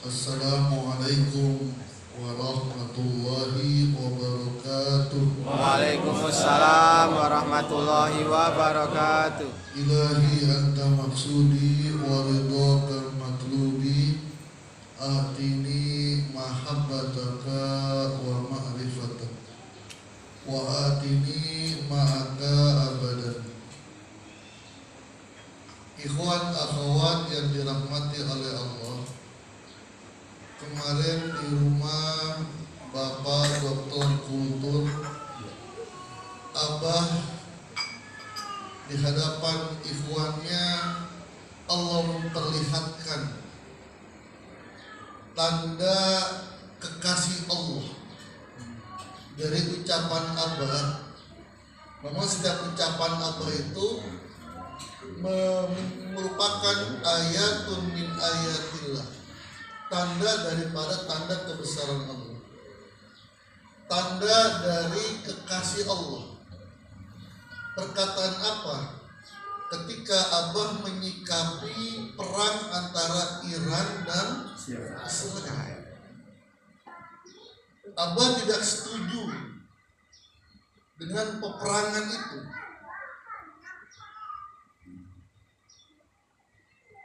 Assalamualaikum warahmatullahi wabarakatuh. Waalaikumsalam warahmatullahi wabarakatuh. Ilahi anta maksudi wa ridhaka matlubi, atini mahabbataka wa ma'rifataka, wa atini ma'aka abadan. Ikhwan akhwat yang dirahmati oleh Allah, kemarin di rumah Bapak Dr. Kultur, Abah di hadapan ikhwannya Allah memperlihatkan tanda kekasih Allah dari ucapan Abah. Memang setiap ucapan Abah itu merupakan ayatun min ayatillah, tanda daripada tanda kebesaran Allah, tanda dari kekasih Allah. Perkataan apa? Ketika Abah menyikapi perang antara Iran dan Israel, Abah tidak setuju dengan peperangan itu.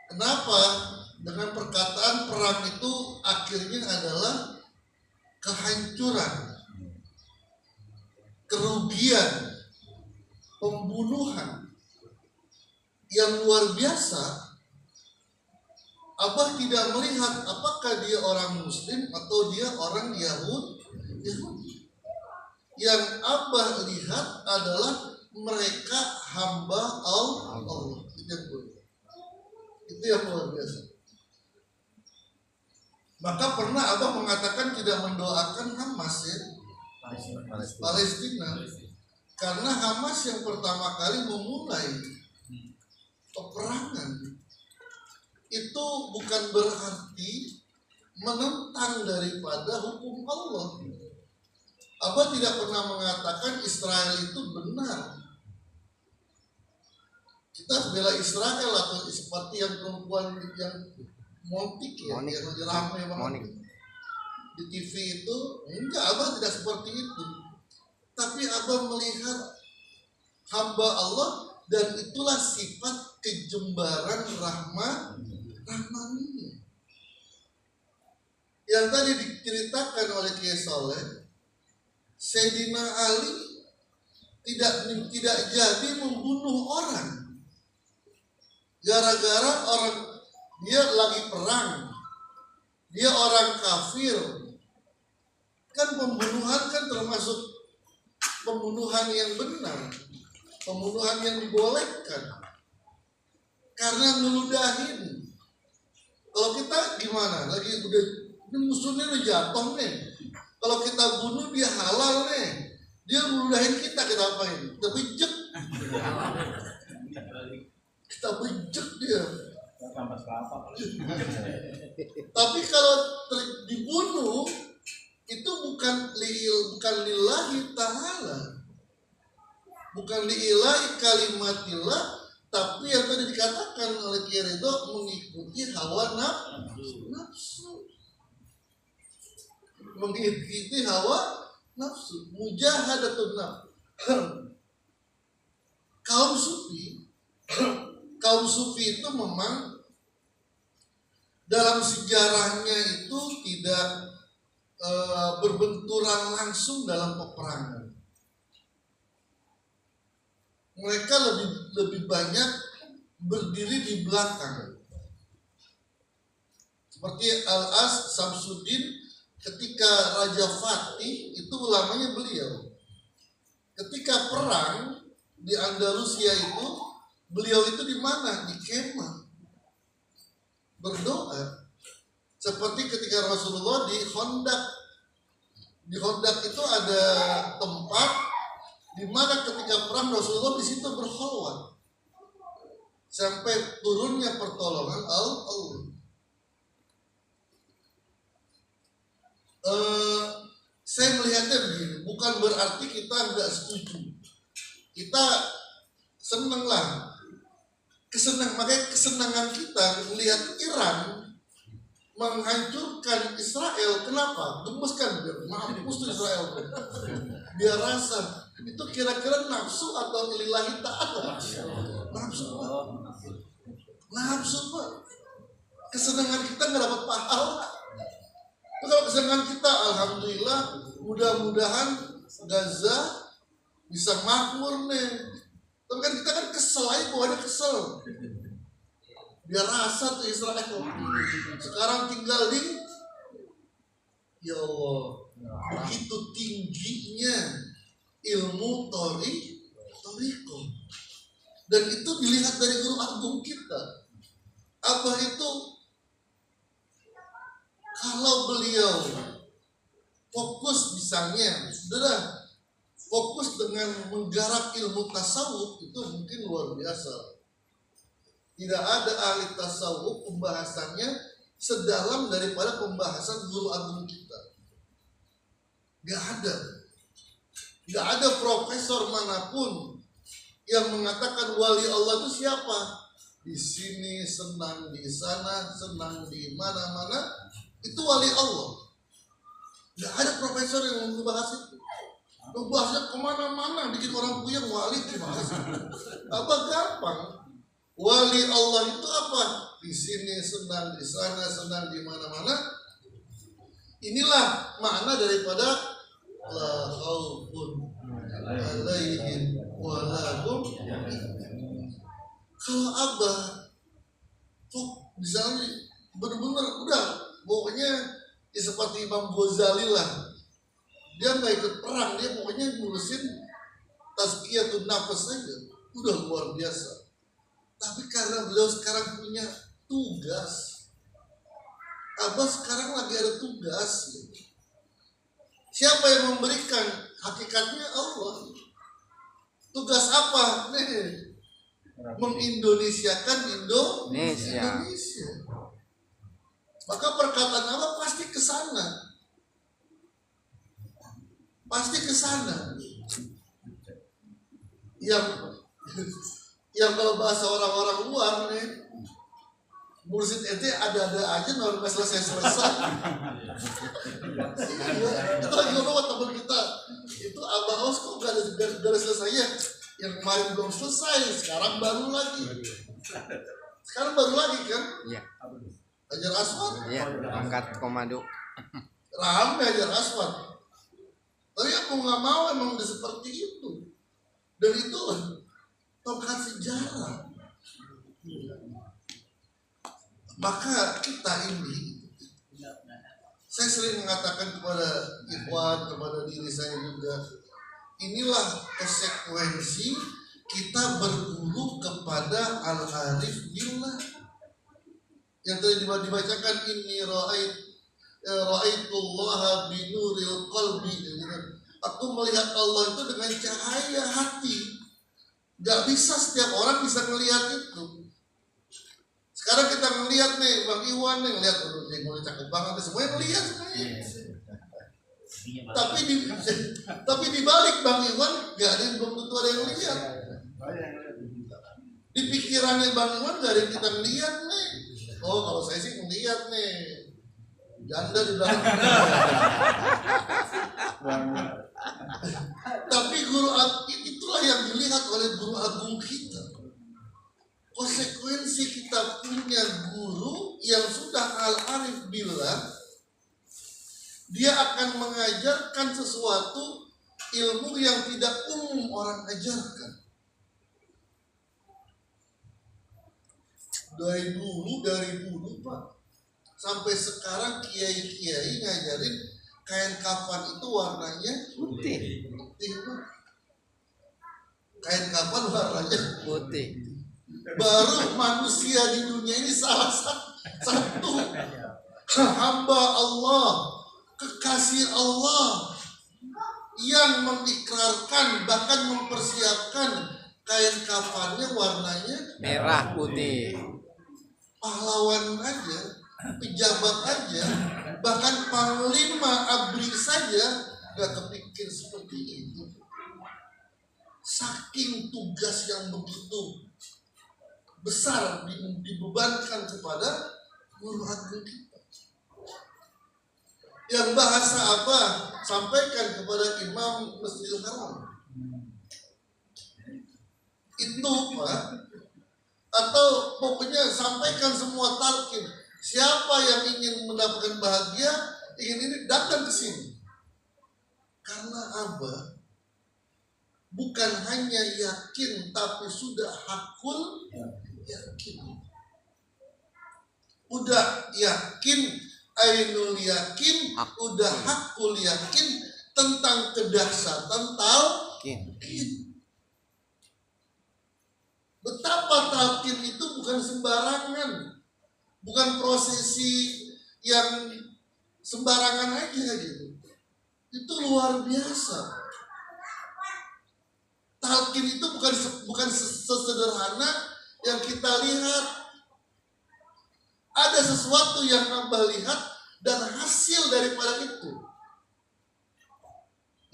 Kenapa? Dengan perkataan perang itu akhirnya adalah kehancuran, kerugian, pembunuhan yang luar biasa. Abah tidak melihat apakah dia orang Muslim atau dia orang Yahudi. Yang Abah lihat adalah mereka hamba Allah. Itu yang luar biasa. Maka pernah Abah mengatakan tidak mendoakan Hamas, ya, Palestina, karena Hamas yang pertama kali memulai peperangan itu bukan berarti menentang daripada hukum Allah. Abah tidak pernah mengatakan Israel itu benar. Kita bela Israel atau seperti yang perempuan yang Monik ya, yang ramai banget di TV itu. Enggak, Abah tidak seperti itu. Tapi Abah melihat hamba Allah, dan itulah sifat kejembaran rahmaniyah yang tadi diceritakan oleh Kiai Soleh. Sayyidina Ali tidak jadi membunuh orang gara-gara orang dia lagi perang, dia orang kafir. Kan pembunuhan kan termasuk pembunuhan yang benar, pembunuhan yang dibolehkan, karena ngeludahin. Kalau kita gimana? Lagi udah musuhnya udah jatuh nih, kalau kita bunuh dia halal nih, dia ngeludahin kita apain? Kita bejek, kita bejek dia. Tapi kalau dibunuh itu bukan lillahi ta'ala, bukan lillahi kalimatillah, tapi yang tadi dikatakan oleh Kiai Ridho mengikuti hawa nafsu, mengikuti hawa nafsu, mujahadatun nafsu. Kaum sufi itu memang dalam sejarahnya itu tidak berbenturan langsung dalam peperangan. Mereka lebih banyak berdiri di belakang. Seperti Al-As Samsuddin, ketika Raja Fatih itu ulamanya beliau. Ketika perang di Andalusia itu, beliau itu di mana? Di kemah, berdoa. Seperti ketika Rasulullah di Khandaq. Di Khandaq itu ada tempat di mana ketika perang Rasulullah di situ berkholwat sampai turunnya pertolongan Allah. Saya melihatnya begini, bukan berarti kita nggak setuju. Kita seneng lah, makanya kesenangan kita melihat Iran menghancurkan Israel. Kenapa? Gemes kan, biar mampus tuh Israel. Biar rasa. Itu kira-kira nafsu atau lillahi ta'ala? Nafsu Pak. Nafsu Pak. Kesenangan kita nggak dapat pahala. Kalau kesenangan kita, alhamdulillah, mudah-mudahan Gaza bisa makmur nih. Tapi kan kita kan kesel aja, bawaannya kesel. Biar rasa tuh Israel. Sekarang tinggal di, ya Allah, begitu tingginya ilmu toriko. Dan itu dilihat dari guru agung kita. Apa itu? Kalau beliau fokus misalnya, saudara, fokus dengan menggarap ilmu tasawuf itu mungkin luar biasa. Tidak ada ahli tasawuf pembahasannya sedalam daripada pembahasan guru agung kita. Gak ada. Gak ada profesor manapun yang mengatakan wali Allah itu siapa. Di sini senang, di sana senang, di mana-mana itu wali Allah. Gak ada profesor yang membahas itu. Membahasnya kemana-mana, bikin orang puyeng wali gimana sih? Apa gampang? Wali Allah itu apa? Di sini senang, di sana senang, di mana-mana. Inilah makna daripada la khaufun alaihim wa la hum. Kalau Abah misalnya benar-benar udah pokoknya ya seperti Imam Ghazali lah. Dia nggak ikut perang, dia pokoknya ngurusin tazkiyatun nafas saja. Udah luar biasa. Tapi karena beliau sekarang punya tugas, Abah sekarang lagi ada tugas. Siapa yang memberikan? Hakikatnya Allah. Tugas apa? Nih, mengindonesiakan Indonesia. Maka perkataan Abah pasti ke sana. Pasti ke sana. Yang kalau bahasa orang-orang luar nih, mursid ente ada-ada aja nggak selesai-selesai. Kita lagi ngomong sama teman kita, itu Abah Aus kok gak ada selesainya. Yang kemarin belum selesai, sekarang baru lagi. Sekarang baru lagi kan? Iya. Hajar Aswad. Iya, angkat komando. Rame Hajar Aswad. Tapi aku nggak mau emang udah seperti itu. Dan itu tongkat sejarah. Maka kita ini, saya sering mengatakan kepada ikhwan, kepada diri saya juga, inilah konsekuensi kita berguru kepada al-arif billah. Yang tadi dibacakan ini ra'aitullaha binuril qalbi. Aku melihat Allah itu dengan cahaya hati. Gak bisa setiap orang bisa melihat itu. Sekarang kita ngelihat nih, Bang Iwan nih ngelihat, dia mulai cakep banget, semuanya ngelihat sebenarnya. Tapi di balik Bang Iwan gak ada yang belum tentu ada yang lihat. Di pikirannya Bang Iwan gak ada yang kita lihat nih. Oh kalau saya sih ngelihat nih, janda di belakang. Tapi guru itulah yang dilihat oleh guru agung kita. Konsekuensi kita punya guru yang sudah al-arif billah, dia akan mengajarkan sesuatu ilmu yang tidak umum orang ajarkan. Dari dulu Pak, sampai sekarang kiai-kiai ngajarin kain kafan itu warnanya Putih. Pak. Kain kafan warnanya Putih. Baru manusia di dunia ini salah satu hamba Allah, kekasih Allah yang mengikrarkan bahkan mempersiapkan kain kafannya warnanya Merah putih. Pahlawan aja, pejabat aja, bahkan panglima ABRI saja gak kepikir seperti itu. Saking tugas yang begitu besar dibebankan kepada guru agung kita. Yang bahasa apa? Sampaikan kepada Imam Masjidil Haram. Itu Pak. Atau pokoknya sampaikan semua talqin. Siapa yang ingin mendapatkan bahagia, ingin ini, datang ke sini. Karena apa? Bukan hanya yakin, tapi sudah hakul yakin. Udah yakin, ainul yakin, udah hakul yakin tentang kedahsyatan talqin. Betapa talqin itu bukan sembarangan, bukan prosesi yang sembarangan aja gitu. Itu luar biasa. Talqin itu bukan sesederhana yang kita lihat. Ada sesuatu yang Anda lihat dan hasil daripada itu.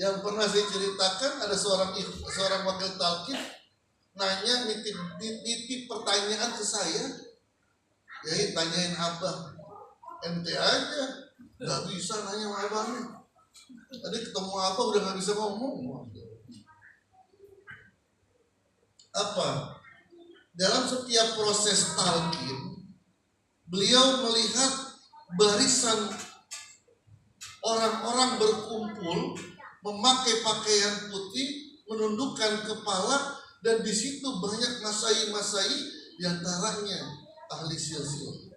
Yang pernah saya ceritakan, ada seorang wakil talqin nanya, nitip pertanyaan ke saya. Ya, tanyain Abah. Ente aja nggak bisa nanya sama Abahnya. Tadi ketemu Abah udah nggak bisa ngomong. Apa? Dalam setiap proses talqin, beliau melihat barisan orang-orang berkumpul memakai pakaian putih, menundukkan kepala, dan di situ banyak masai-masai, diantaranya ahli silsilah.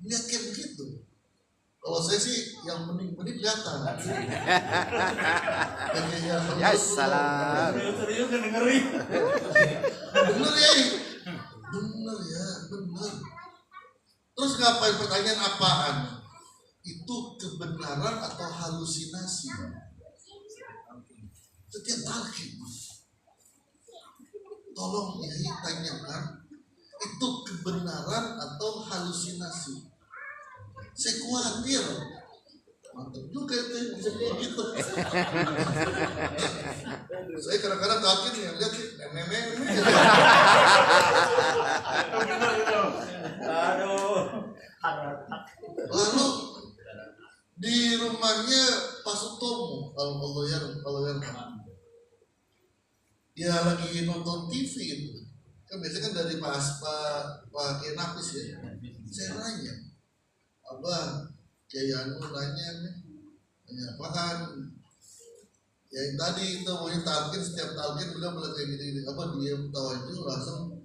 Lihat kayak begitu. Kalau saya sih yang bening-bening kelihatan. Ya salam. Serius kan dengerin. Bener ya? Bener ya, bener. Terus ngapain pertanyaan apaan? Itu kebenaran atau halusinasi? Setiap talqin. Tolong Yai tanyakan, itu kebenaran atau halusinasi? Saya khawatir. Mantap juga itu, bisa kayak gitu. Saya kadang-kadang talqin ya, lihat sih, nenek. Aduh. Lalu di rumahnya Pak Sutomo, kalau yang dia lagi nonton TV itu, kan biasanya kan dari Pak Kiai Nafis ya. Saya nanya, Abah, Kiai Anu nanya apaan? Ya yang tadi itu maunya talqin, setiap talqin beliau bilang kayak gini, apa dia tahu langsung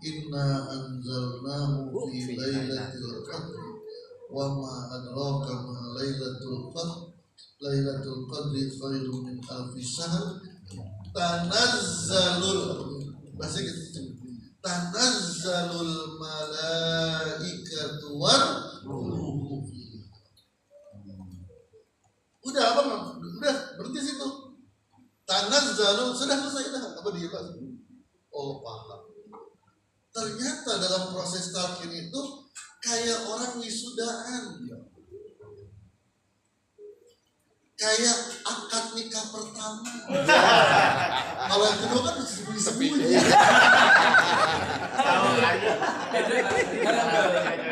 inna anzalnahu fi lailatul qadri wa ma adraka ma lailatul qadri khairun min alfi syahr tanazzalul malaikatu war ruh. Udah apa? Udah berhenti situ. Tanazzalul sudah selesai dah. Apa dia Pak? Oh paham. Ternyata dalam proses talqin itu kayak orang wisudaan, kayak akad nikah pertama. Kalau yang kedua kan sembunyi-sembunyi.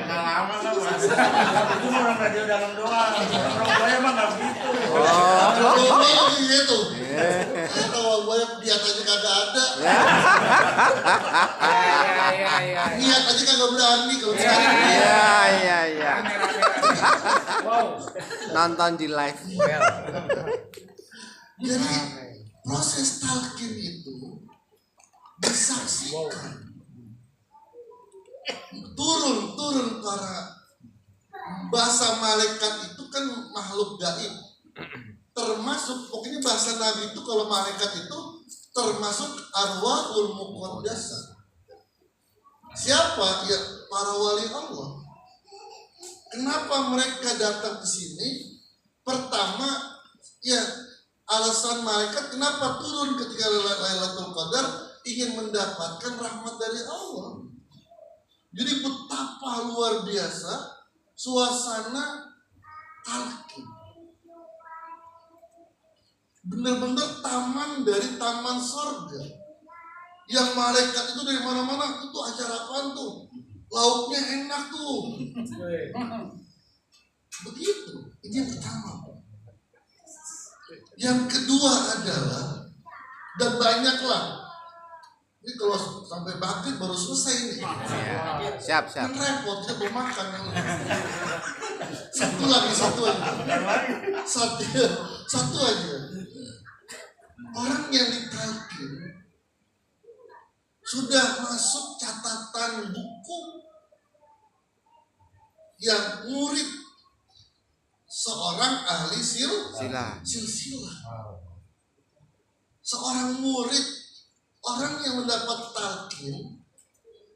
Pengalaman lah Mas. Itu orang radio dalam doang. Orang gue emang nggak gitu. Oh, gitu. Kalau gue lihat aja kagak ada. Niat aja kagak berani kalau sekarang. Iya. Nonton di live. Jadi proses talqin itu disaksikan. Turun para bahasa malaikat itu kan makhluk gaib. Termasuk pokoknya bahasa Nabi itu kalau malaikat itu termasuk arwahul muqaddasah. Siapa? Ya para wali Allah. Kenapa mereka datang ke sini? Pertama, ya alasan malaikat kenapa turun ketika Lailatul Qadar ingin mendapatkan rahmat dari Allah. Jadi betapa luar biasa suasana talqin. Benar-benar taman dari taman sorga. Yang malaikat itu dari mana-mana, itu acara apaan tuh? Lauknya enak tuh. Begitu. Ini yang pertama. Yang kedua adalah, dan banyaklah, ini kalau sampai maghrib baru selesai ini. Iya. Siap. Kan repot, kita mau makan. Satu aja. Satu aja. Orang yang ditalkin sudah masuk catatan buku yang murid seorang ahli silsilah. Seorang murid, orang yang mendapat talqin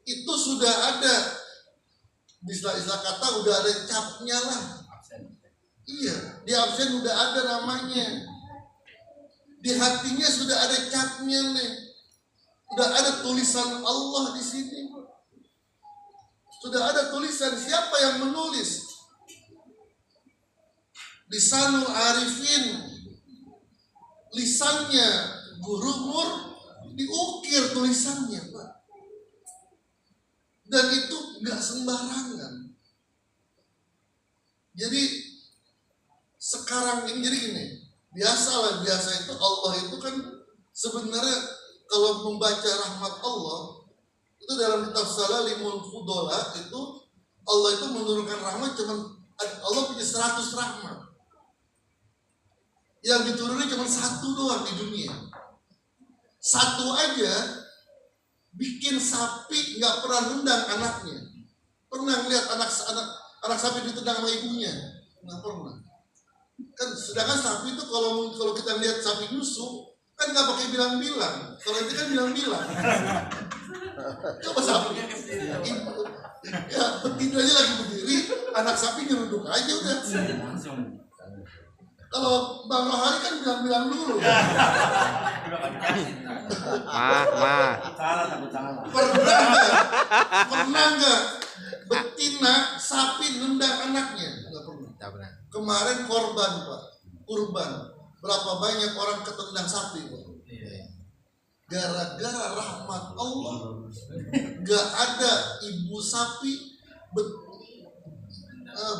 itu sudah ada, istilah kata udah ada capnya lah. Iya, di absen udah ada namanya. Di hatinya sudah ada capnya nih. Udah ada tulisan Allah di sini. Sudah ada tulisan siapa yang menulis. Lisanul Arifin, lisannya Guru Mur, diukir tulisannya, Pak. Dan itu nggak sembarangan. Jadi sekarang ini jadi gini, biasa itu Allah itu kan sebenarnya kalau membaca rahmat Allah itu dalam kitab Salalimul Fudola itu Allah itu menurunkan rahmat cuman Allah punya 100 rahmat. Yang diturunin cuma 1 doang di dunia. 1 aja bikin sapi nggak pernah nendang anaknya. Pernah lihat anak sapi ditendang sama ibunya? Nggak pernah. Kan sedangkan sapi itu kalau kita lihat sapi nyusu kan nggak pakai bilang-bilang. Kalau itu kan bilang-bilang. Coba sapi. Ya begitu aja lagi berdiri, anak sapi nyeruduk aja udah. Kalau Bang Rohani kan bilang-bilang dulu. Pernah nggak betina sapi nendang anaknya? Nggak pernah. Kemarin kurban. Berapa banyak orang ketendang sapi, Pak? Gara-gara rahmat Allah, nggak ada ibu sapi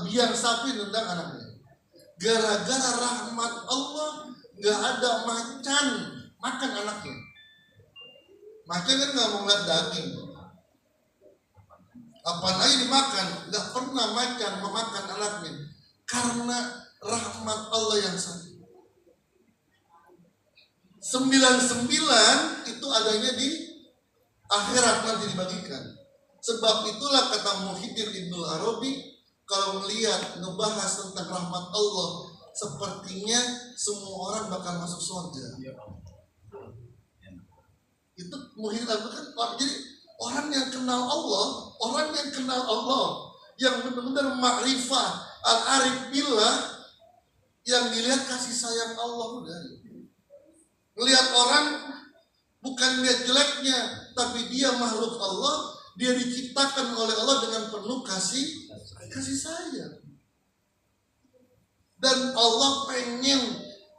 biang sapi nendang anaknya. Gara-gara rahmat Allah, nggak ada macan makan anaknya. Macan kan nggak mau ngeliat daging. Apalagi dimakan, nggak pernah macan memakan anaknya. Karena rahmat Allah yang satu. 99 itu adanya di akhirat nanti dibagikan. Sebab itulah kata Muhyiddin Ibnul Arabi, kalau melihat ngebahas tentang rahmat Allah, sepertinya semua orang bakal masuk surga. Itu Muhyiddin kan, jadi orang yang kenal Allah, yang benar-benar ma'rifah al-arif billah, yang dilihat kasih sayang Allah udah. Melihat orang bukan lihat jeleknya, tapi dia makhluk Allah, dia diciptakan oleh Allah dengan penuh kasih sayang. Dan Allah pengen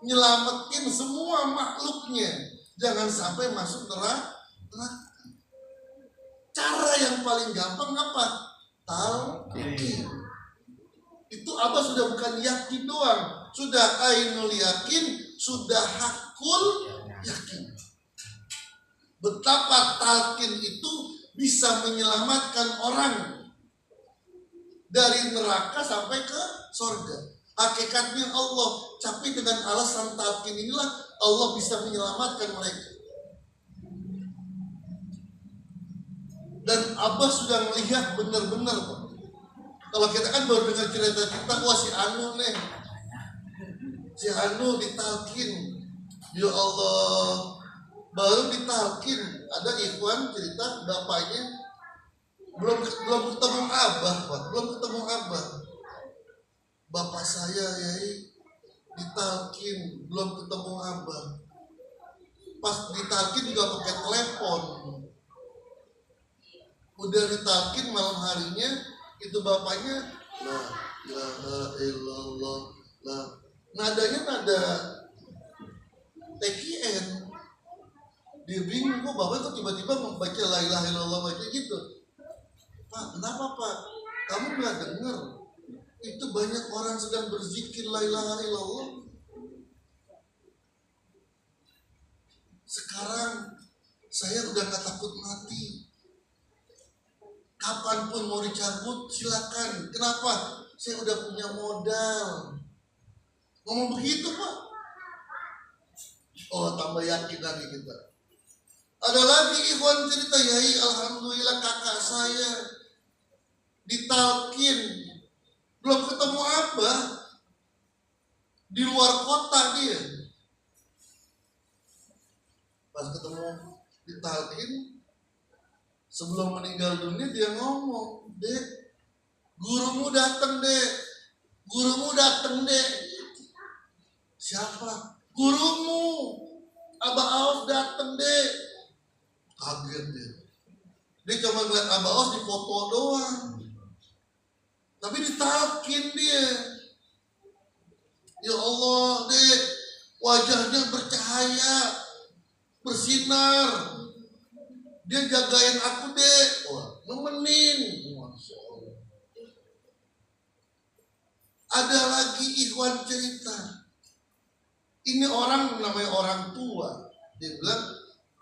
nyelamatin semua makhluknya, jangan sampai masuk neraka. Cara yang paling gampang apa? Talqin. Itu Abah sudah bukan yakin doang, sudah ainul yakin, sudah hakul yakin. Betapa talqin itu bisa menyelamatkan orang dari neraka sampai ke surga. Hakikatnya Allah, tapi dengan alasan talqin inilah Allah bisa menyelamatkan mereka. Dan Abah sudah melihat benar-benar. Kalau kita kan baru dengar cerita-cerita, wah si Anu nih, si Anu ditalqin, ya Allah, baru ditalqin. Ada ikhwan cerita bapaknya belum ketemu Abah, Pak. Belum ketemu Abah. Bapak saya Yai ditalqin, belum ketemu Abah. Pas ditalqin juga pakai telepon. Udah ditalqin malam harinya, itu bapaknya la ilaha illallah, nadanya nada TKN. Dia bingung, kok bapak tuh tiba-tiba membaca la ilaha illallah baca gitu. Pak, kenapa Pak? Kamu nggak dengar? itu banyak orang sedang berzikir la ilaha illallah. Sekarang saya udah gak takut mati. Kapanpun mau dicabut silakan. Kenapa? Saya udah punya modal. Ngomong begitu Pak. Oh, tambah yakin lagi kita. Ada lagi ikhwan cerita, yai alhamdulillah kakak saya ditalkin, belum ketemu abah, di luar kota dia. Pas ketemu ditalkin, sebelum meninggal dunia dia ngomong, "Dek, gurumu datang dek, gurumu datang dek." Siapa? Gurumu, Abah Aos datang dek. Kaget dia. Dia cuma ngeliat Abah Aos di foto doang, tapi ditalkin dia. Ya Allah dek, wajahnya bercahaya, bersinar. Dia jagain aku dek. Wah, nemenin. Masya Allah. Ada lagi ikhwan cerita. Ini orang namanya orang tua. Dia bilang,